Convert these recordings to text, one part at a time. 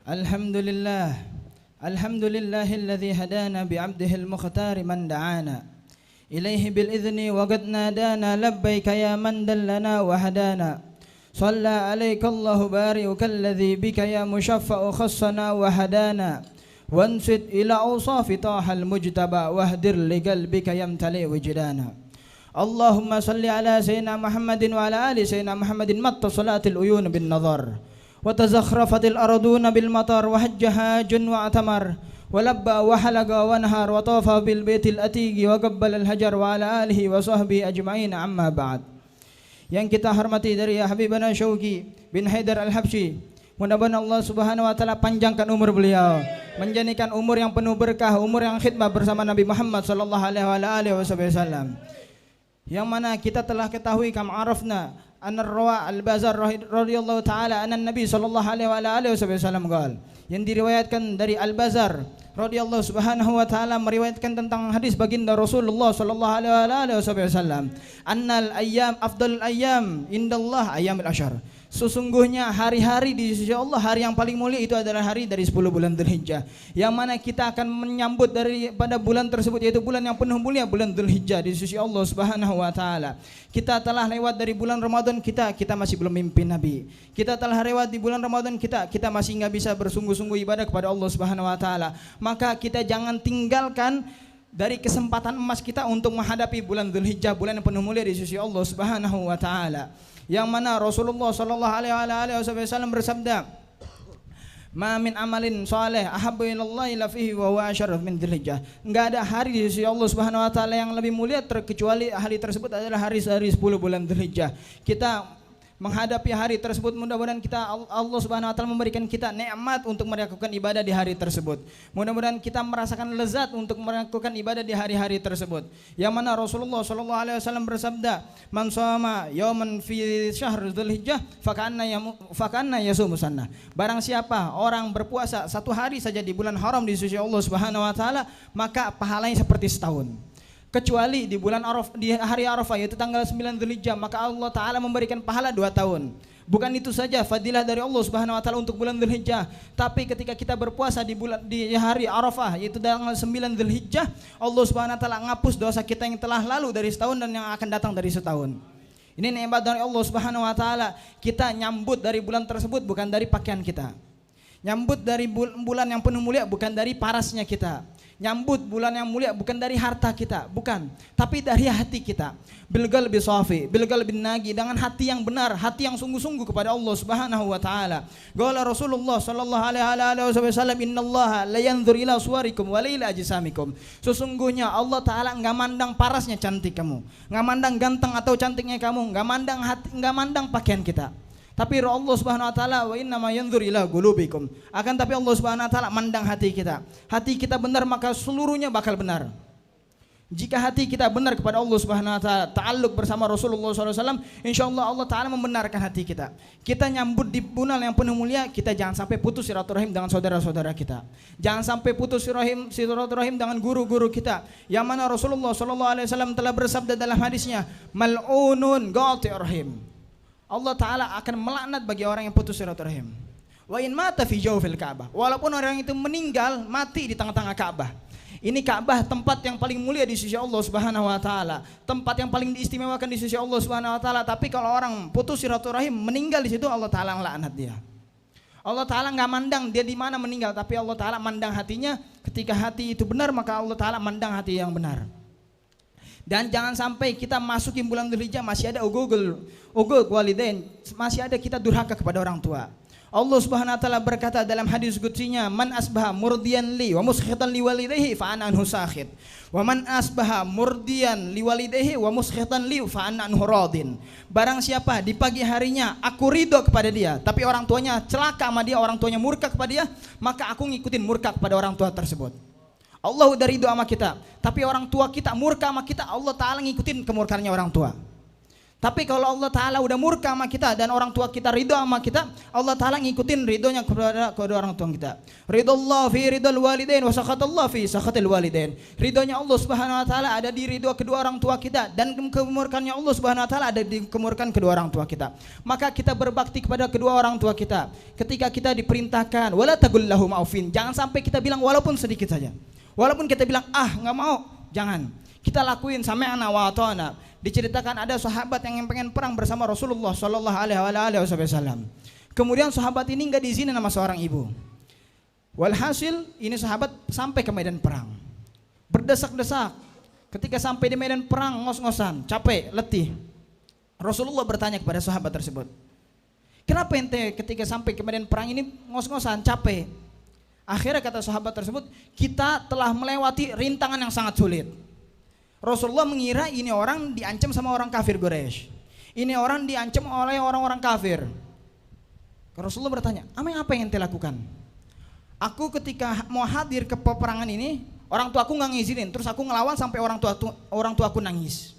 Alhamdulillah. Alhamdulillahilladzi hadana bi'abdihi al-mukhtar man da'ana ilaihi bil idzni wa qad nadana labbaika ya man dallana wa hadana. Shalla alayka Allahu bari'uka alladzi bika ya mushaffa'u khassana wa hadana. Wansid ila awsafi tahal mujtaba wahdir li qalbika yamtali wijdana. Allahumma salli ala sayyidina Muhammadin wa ala ali sayyidina Muhammadin matta salatil uyun bin nazar wa tazakhrafatil arduna bil matar wa hajjaha jun wa atamar wa labba wa halaga wa nahar wa tafa bil baitil atiqi wa qabbala al hajar wa ala alihi wa sahbihi ajma'in, amma ba'd. Yang kita hormati dari Habibana Syauqi bin Haidar Al-Habsyi, mudah-mudahan Allah Subhanahu wa taala panjangkan umur beliau, menjadikan umur yang penuh berkah, umur yang khidmah bersama Nabi Muhammad sallallahu alaihi wasallam. Yang mana kita telah ketahui kam arafna An-Rawa Al-Bazar radhiyallahu taala anan Nabi sallallahu alaihi wasallam qala, yang diriwayatkan dari Al-Bazar radhiyallahu subhanahu wa taala meriwayatkan tentang hadis baginda Rasulullah sallallahu alaihi wasallam, annal ayyam afdalul ayyam indallah ayyamul asyhar. Sesungguhnya hari-hari di sisi Allah, hari yang paling mulia itu adalah hari dari 10 bulan Dzulhijjah, yang mana kita akan menyambut daripada bulan tersebut, yaitu bulan yang penuh mulia, bulan Dzulhijjah di sisi Allah Subhanahu wa taala. Kita telah lewat dari bulan Ramadan, kita masih belum mimpi Nabi. Kita telah lewat di bulan Ramadan, kita masih enggak bisa bersungguh-sungguh ibadah kepada Allah Subhanahu wa taala. Maka kita jangan tinggalkan dari kesempatan emas kita untuk menghadapi bulan Dzulhijjah, bulan yang penuh mulia di sisi Allah Subhanahu wa taala. Yang mana Rasulullah sallallahu alaihi wasallam bersabda, "Ma min amalin saleh ahabbu ilallahi la fihi wa huwa asyarru min Dzulhijjah." Enggak ada hari di sisi Allah Subhanahu wa taala yang lebih mulia terkecuali hari tersebut adalah hari-hari 10 bulan Dzulhijjah. Kita menghadapi hari tersebut, mudah-mudahan kita Allah Subhanahu wa taala memberikan kita nikmat untuk melakukan ibadah di hari tersebut. Mudah-mudahan kita merasakan lezat untuk melakukan ibadah di hari-hari tersebut. Yang mana Rasulullah sallallahu alaihi wasallam bersabda, "Man shoma yawman fi syahr Dzulhijjah fakanna yasumu sanah." Barang siapa orang berpuasa satu hari saja di bulan haram di sisi Allah Subhanahu wa taala, maka pahalanya seperti setahun. Kecuali di bulan Arafah, di hari Arafah yaitu tanggal 9 Dzulhijjah, maka Allah taala memberikan pahala 2 tahun. Bukan itu saja fadilah dari Allah Subhanahu wa taala untuk bulan Dzulhijjah, tapi ketika kita berpuasa di hari Arafah yaitu tanggal 9 Dzulhijjah, Allah Subhanahu wa taala ngapus dosa kita yang telah lalu dari setahun dan yang akan datang dari setahun. Ini nikmat dari Allah Subhanahu wa taala. Kita nyambut dari bulan tersebut bukan dari pakaian kita. Nyambut dari bulan yang penuh mulia bukan dari parasnya kita. Nyambut bulan yang mulia bukan dari harta kita, bukan, tapi dari hati kita. Bil qalbi safi, bil qalbi nagi, dengan hati yang benar, hati yang sungguh-sungguh kepada Allah Subhanahu wa taala. Qala Rasulullah sallallahu alaihi wasallam, "Innallaha la yanzur ila suwarikum wa la ila ajsamikum." Sesungguhnya Allah taala enggak mandang parasnya cantik kamu, enggak mandang ganteng atau cantiknya kamu, enggak mandang hati, enggak mandang pakaian kita. Tapi Allah Subhanahu wa taala wa inna ma yanzur ila qulubikum. Akan tapi Allah Subhanahu wa taala mandang hati kita. Hati kita benar maka seluruhnya bakal benar. Jika hati kita benar kepada Allah Subhanahu wa taala, ta'alluq bersama Rasulullah SAW, insyaallah Allah taala membenarkan hati kita. Kita nyambut di bulan yang penuh mulia, kita jangan sampai putus silaturahim dengan saudara-saudara kita. Jangan sampai putus silaturahim dengan guru-guru kita. Yang mana Rasulullah SAW telah bersabda dalam hadisnya, "Mal'unun qati'ur rahim." Allah taala akan melaknat bagi orang yang putus silaturahim. Wa in mata fi jawfil Ka'bah. Walaupun orang itu meninggal mati di tengah-tengah Ka'bah. Ini Ka'bah tempat yang paling mulia di sisi Allah Subhanahu wa taala, tempat yang paling diistimewakan di sisi Allah Subhanahu wa taala, tapi kalau orang putus silaturahim meninggal di situ, Allah taala melaknat dia. Allah taala enggak mandang dia di mana meninggal, tapi Allah taala mandang hatinya. Ketika hati itu benar, maka Allah taala mandang hati yang benar. Dan jangan sampai kita masukin bulan Dzulhijjah masih ada uququl walidain, masih ada kita durhaka kepada orang tua. Allah Subhanahu wa taala berkata dalam hadis qudsinya, "Man asbaha murdiyan li wa muskhitan li walidayhi fa ana anhu sakhit. Wa man asbaha murdiyan li walidayhi wa muskhitan li fa ana anhu radin." Barang siapa di pagi harinya aku ridho kepada dia, tapi orang tuanya celaka sama dia, orang tuanya murka kepada dia, maka aku ngikutin murka kepada orang tua tersebut. Allah udah ridho sama kita, tapi orang tua kita murka sama kita, Allah taala ngikutin kemurkaannya orang tua. Tapi kalau Allah Ta'ala udah murka sama kita dan orang tua kita ridho sama kita, Allah Ta'ala ngikutin ridhonya kepada kedua orang tua kita. Ridho Allah fi ridhol walidain wa sakhatullah fi sakhatil walidain. Ridhonya Allah Subhanahu Wa Ta'ala ada di ridho kedua orang tua kita, dan kemurkannya Allah Subhanahu Wa Ta'ala ada di kemurkan kedua orang tua kita. Maka kita berbakti kepada kedua orang tua kita. Ketika kita diperintahkan wala taqul lahum aufin, jangan sampai kita bilang walaupun sedikit saja. Walaupun kita bilang nggak mau, jangan. Kita lakuin sami'na wa ata'na. Diceritakan ada sahabat yang pengen perang bersama Rasulullah Shallallahu Alaihi Wasallam. Kemudian sahabat ini nggak diizinin sama seorang ibu. Walhasil ini sahabat sampai ke medan perang, berdesak-desak. Ketika sampai di medan perang ngos-ngosan, capek, letih. Rasulullah bertanya kepada sahabat tersebut, kenapa ente ketika sampai ke medan perang ini ngos-ngosan, capek? Akhirnya kata sahabat tersebut, kita telah melewati rintangan yang sangat sulit. Rasulullah mengira ini orang diancam sama orang kafir Quraisy. Ini orang diancam oleh orang-orang kafir. Rasulullah bertanya, apa yang ente lakukan? Aku ketika mau hadir ke peperangan ini, orang tua aku nggak ngizinin, terus aku ngelawan sampai orang tua aku nangis.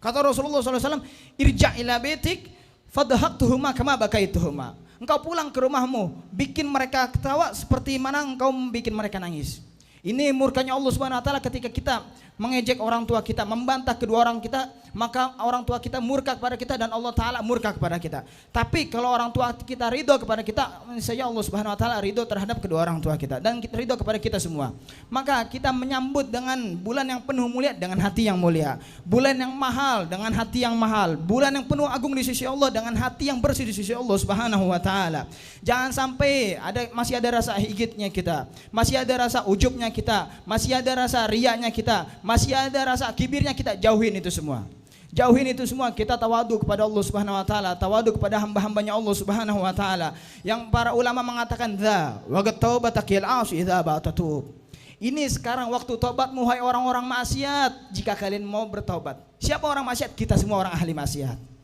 Kata Rasulullah SAW, irja' ila baitik fadhaktuhuma kama bakaituhuma. Engkau pulang ke rumahmu, bikin mereka ketawa seperti mana engkau bikin mereka nangis. Ini murkanya Allah Subhanahu Wa Ta'ala ketika kita mengejek orang tua kita, membantah kedua orang kita, maka orang tua kita murka kepada kita dan Allah Ta'ala murka kepada kita. Tapi kalau orang tua kita ridho kepada kita, saya Allah Subhanahu Wa Ta'ala ridho terhadap kedua orang tua kita dan kita ridho kepada kita semua. Maka kita menyambut dengan bulan yang penuh mulia dengan hati yang mulia, bulan yang mahal dengan hati yang mahal, bulan yang penuh agung di sisi Allah dengan hati yang bersih di sisi Allah Subhanahu Wa Ta'ala. Jangan sampai masih ada rasa higitnya kita, masih ada rasa ujubnya kita, masih ada rasa riyanya kita, masih ada rasa kibirnya kita. Jauhin itu semua. Jauhin itu semua. Kita tawadu kepada Allah Subhanahu Wa Ta'ala, tawadu kepada hamba-hambanya Allah Subhanahu Wa Ta'ala. Yang para ulama mengatakan waqat taubatakil as idza batatub. Ini sekarang waktu taubat, muhai orang-orang maksiat, jika kalian mau bertaubat. Siapa orang maksiat? Kita semua orang ahli maksiat.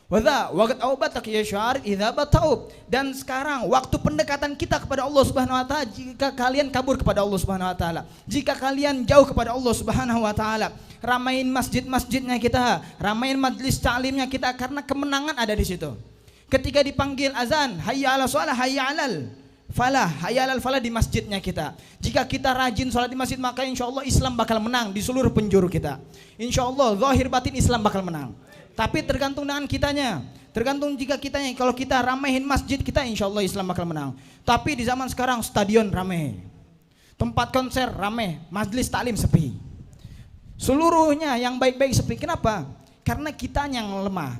Waqat taubatak ya syarif idza bataub. Dan sekarang waktu pendekatan kita kepada Allah Subhanahu Wa Ta'ala, jika kalian kabur kepada Allah Subhanahu Wa Ta'ala, jika kalian jauh kepada Allah Subhanahu Wa Ta'ala, ramain masjid-masjidnya kita, ramain majlis ta'limnya kita, karena kemenangan ada di situ. Ketika dipanggil azan, hayya 'ala shalah, hayya 'alal falah, hayya 'alal falah di masjidnya kita. Jika kita rajin sholat di masjid, maka insyaallah Islam bakal menang di seluruh penjuru kita. Insyaallah zahir batin Islam bakal menang. Tapi tergantung dengan kitanya. Tergantung jika kitanya, kalau kita ramehin masjid kita, insya Allah Islam bakal menang. Tapi di zaman sekarang stadion rame, tempat konser rame, majlis taklim sepi, seluruhnya yang baik-baik sepi. Kenapa? Karena kitanya yang lemah,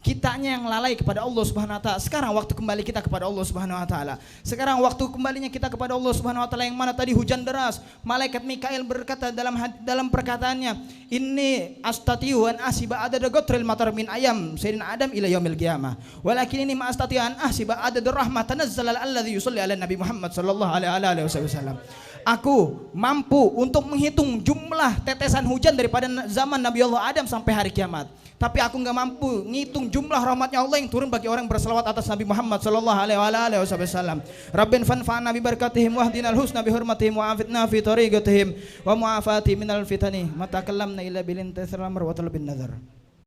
kitanya yang lalai kepada Allah Subhanahu Wa Ta'ala. Sekarang waktu kembali kita kepada Allah Subhanahu Wa Ta'ala. Sekarang waktu kembalinya kita kepada Allah Subhanahu Wa Ta'ala, yang mana tadi hujan deras, malaikat Mikail berkata dalam perkataannya, inni astatiu an asiba adada gotril matar min ayam sayyidina Adam ila yaumil qiyamah, walakin ini ma astatiu an asiba adada rahmah tanazzala alladhi yusalli ala Nabi Muhammad sallallahu alaihi wasallam. Aku mampu untuk menghitung jumlah tetesan hujan daripada zaman Nabi Allah Adam sampai hari kiamat. Tapi aku nggak mampu ngitung jumlah rahmatnya Allah yang turun bagi orang yang berselawat atas Nabi Muhammad sallallahu alaihi wasallam. Rabbin fanfa'na bi barakatihim wahdinal husna bi hurmatihim wa afitna fi tariqatihim wa mu'afati minal fitani. Mata kallamna illa bil intisar wa talabin nazar.